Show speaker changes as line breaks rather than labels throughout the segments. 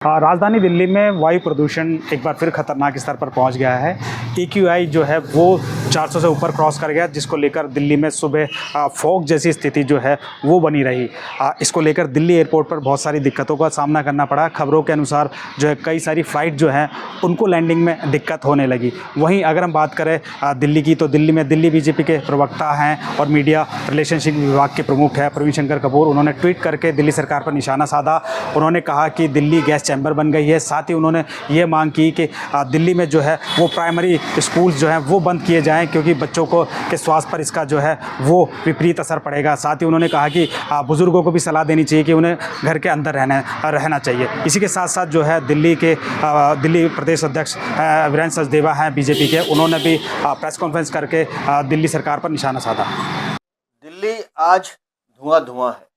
राजधानी दिल्ली में वायु प्रदूषण एक बार फिर खतरनाक स्तर पर पहुंच गया है। AQI जो है वो 400 से ऊपर क्रॉस कर गया, जिसको लेकर दिल्ली में सुबह फॉग जैसी स्थिति जो है वो बनी रही। इसको लेकर दिल्ली एयरपोर्ट पर बहुत सारी दिक्कतों का सामना करना पड़ा। खबरों के अनुसार जो है कई सारी फ़्लाइट जो हैं उनको लैंडिंग में दिक्कत होने लगी। वहीं अगर हम बात करें दिल्ली की, तो दिल्ली में दिल्ली BJP के प्रवक्ता हैं और मीडिया रिलेशनशिप विभाग के प्रमुख हैं प्रवीण शंकर कपूर। उन्होंने ट्वीट करके दिल्ली सरकार पर निशाना साधा। उन्होंने कहा कि दिल्ली गैस चैम्बर बन गई है। साथ ही उन्होंने ये मांग की कि दिल्ली में जो है वो प्राइमरी स्कूल्स जो हैं वो बंद किए जाएं, क्योंकि बच्चों को के स्वास्थ्य पर इसका जो है वो विपरीत असर पड़ेगा। साथ ही उन्होंने कहा कि बुज़ुर्गों को भी सलाह देनी चाहिए कि उन्हें घर के अंदर रहना चाहिए। इसी के साथ साथ जो है दिल्ली प्रदेश अध्यक्ष वीरेंद्र सचदेवा हैं BJP के, उन्होंने भी प्रेस कॉन्फ्रेंस करके दिल्ली सरकार पर निशाना साधा।
दिल्ली आज धुआं धुआं है।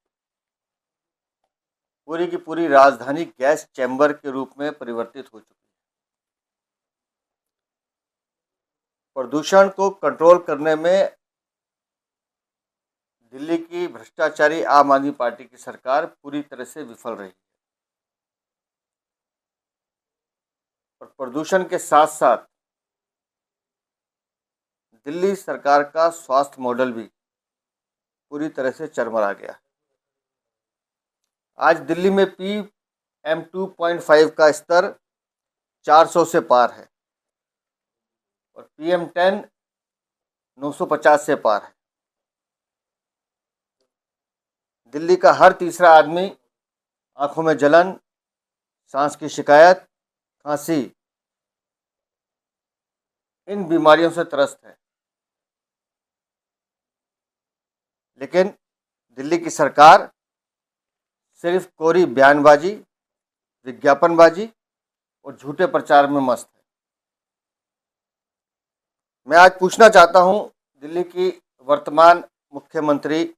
पूरी की पूरी राजधानी गैस चैम्बर के रूप में परिवर्तित हो चुकी है। प्रदूषण को कंट्रोल करने में दिल्ली की भ्रष्टाचारी आम आदमी पार्टी की सरकार पूरी तरह से विफल रही है। और प्रदूषण के साथ साथ दिल्ली सरकार का स्वास्थ्य मॉडल भी पूरी तरह से चरमरा गया है। आज दिल्ली में PM 2.5 का स्तर 400 से पार है और PM 10 950 से पार है। दिल्ली का हर तीसरा आदमी आंखों में जलन, सांस की शिकायत, खांसी, इन बीमारियों से त्रस्त है। लेकिन दिल्ली की सरकार सिर्फ कोरी बयानबाजी, विज्ञापनबाजी और झूठे प्रचार में मस्त है। मैं आज पूछना चाहता हूं दिल्ली की वर्तमान मुख्यमंत्री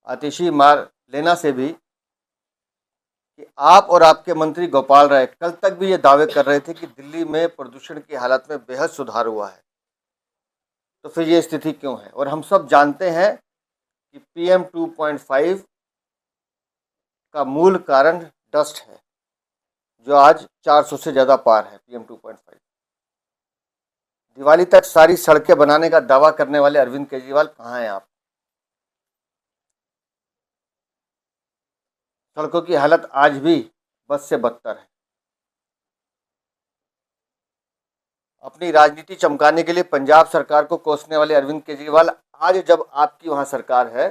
आतिशी मार्लेना से भी कि आप और आपके मंत्री गोपाल राय कल तक भी ये दावे कर रहे थे कि दिल्ली में प्रदूषण की हालत में बेहद सुधार हुआ है, तो फिर ये स्थिति क्यों है? और हम सब जानते हैं कि PM 2.5 का मूल कारण डस्ट है, जो आज 400 से ज़्यादा पार है। PM 2.5 दिवाली तक सारी सड़कें बनाने का दावा करने वाले अरविंद केजरीवाल कहाँ हैं आप? सड़कों की हालत आज भी बद से बदतर है। अपनी राजनीति चमकाने के लिए पंजाब सरकार को कोसने वाले अरविंद केजरीवाल आज जब आपकी वहां सरकार है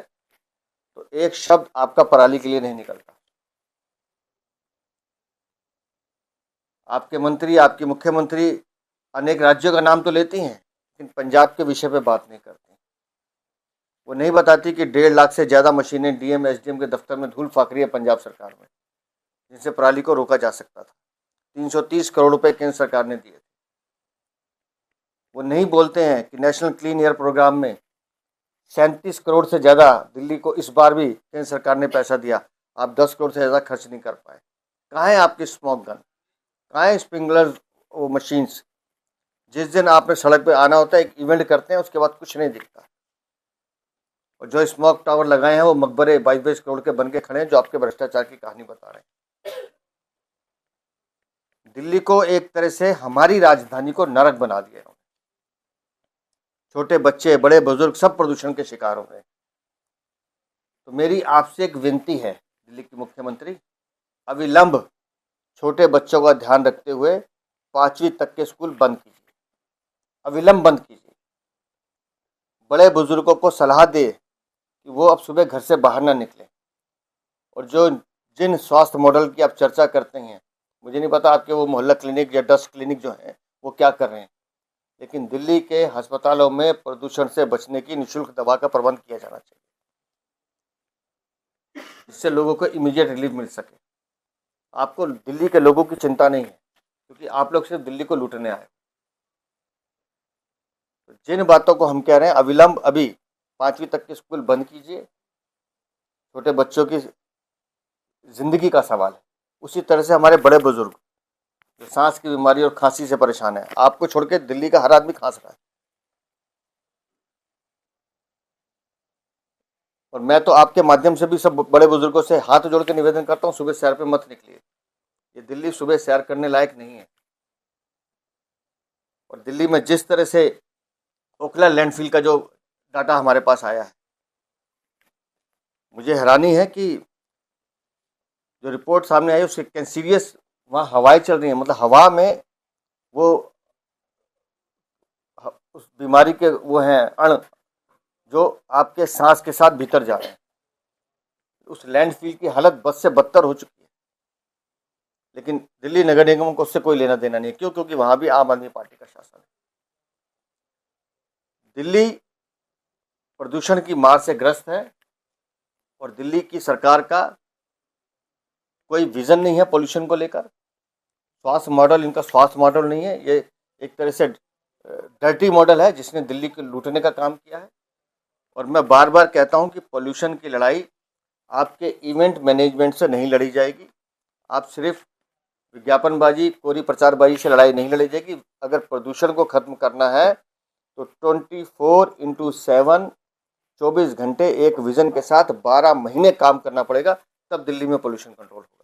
तो एक शब्द आपका पराली के लिए नहीं निकलता। आपके मंत्री, आपकी मुख्यमंत्री अनेक राज्यों का नाम तो लेती हैं, लेकिन पंजाब के विषय पे बात नहीं करती। वो नहीं बताती कि 1.5 लाख से ज़्यादा मशीनें DM SDM के दफ्तर में धूल फाक रही है पंजाब सरकार में, जिनसे पराली को रोका जा सकता था। 330 करोड़ रुपए केंद्र सरकार ने दिए थे। वो नहीं बोलते हैं कि नेशनल क्लीन एयर प्रोग्राम में 37 करोड़ से ज़्यादा दिल्ली को इस बार भी केंद्र सरकार ने पैसा दिया। आप 10 करोड़ से ज़्यादा खर्च नहीं कर पाए। कहाँ है आपकी स्मोक गन? कहाँ है स्प्रिंकलर वो मशीन्स? जिस दिन आपने सड़क पे आना होता है, एक इवेंट करते हैं, उसके बाद कुछ नहीं दिखता। और जो स्मोक टावर लगाए हैं वो मकबरे 22-22 करोड़ के बन के खड़े हैं, जो आपके भ्रष्टाचार की कहानी बता रहे हैं। दिल्ली को एक तरह से हमारी राजधानी को नरक बना दिया है। छोटे बच्चे, बड़े बुजुर्ग सब प्रदूषण के शिकार हो गए। तो मेरी आपसे एक विनती है दिल्ली की मुख्यमंत्री, अविलंब छोटे बच्चों का ध्यान रखते हुए 5वीं तक के स्कूल बंद कीजिए, अविलंब बंद कीजिए। बड़े बुजुर्गों को सलाह दे कि वो अब सुबह घर से बाहर ना निकलें। और जिन स्वास्थ्य मॉडल की आप चर्चा करते हैं, मुझे नहीं पता आपके वो मोहल्ला क्लिनिक या डस्ट क्लिनिक जो हैं वो क्या कर रहे हैं, लेकिन दिल्ली के अस्पतालों में प्रदूषण से बचने की निःशुल्क दवा का प्रबंध किया जाना चाहिए, जिससे लोगों को इमीडिएट रिलीफ मिल सके। आपको दिल्ली के लोगों की चिंता नहीं है, क्योंकि आप लोग सिर्फ दिल्ली को लूटने आए। तो जिन बातों को हम कह रहे हैं, अविलंब अभी 5वीं तक के स्कूल बंद कीजिए। छोटे बच्चों की जिंदगी का सवाल है। उसी तरह से हमारे बड़े बुजुर्ग जो सांस की बीमारी और खांसी से परेशान है, आपको छोड़ के दिल्ली का हर आदमी खांस रहा है। और मैं तो आपके माध्यम से भी सब बड़े बुजुर्गों से हाथ जोड़ के निवेदन करता हूँ, सुबह सैर पे मत निकलिए। ये दिल्ली सुबह सैर करने लायक नहीं है। और दिल्ली में जिस तरह से ओखला लैंडफिल का जो डाटा हमारे पास आया है, मुझे हैरानी है कि जो रिपोर्ट सामने आई उसके कैंसीरियस वहाँ हवाएं चल रही हैं, मतलब हवा में वो उस बीमारी के वो हैं अण जो आपके सांस के साथ भीतर जा रहे हैं। उस लैंडफिल की हालत बद से बदतर हो चुकी है, लेकिन दिल्ली नगर निगम को उससे कोई लेना देना नहीं है। क्यों? क्योंकि वहां भी आम आदमी पार्टी का शासन है। दिल्ली प्रदूषण की मार से ग्रस्त है और दिल्ली की सरकार का कोई विजन नहीं है पोल्यूशन को लेकर। स्वास्थ्य मॉडल इनका स्वास्थ्य मॉडल नहीं है, ये एक तरह से डर्टी मॉडल है जिसने दिल्ली को लूटने का काम किया है। और मैं बार बार कहता हूं कि पोल्यूशन की लड़ाई आपके इवेंट मैनेजमेंट से नहीं लड़ी जाएगी। आप सिर्फ विज्ञापनबाजी, कोरी प्रचारबाजी से लड़ाई नहीं लड़ी जाएगी। अगर प्रदूषण को खत्म करना है तो 24/7 24 घंटे एक विजन के साथ 12 महीने काम करना पड़ेगा, तब दिल्ली में पोल्यूशन कंट्रोल होगा।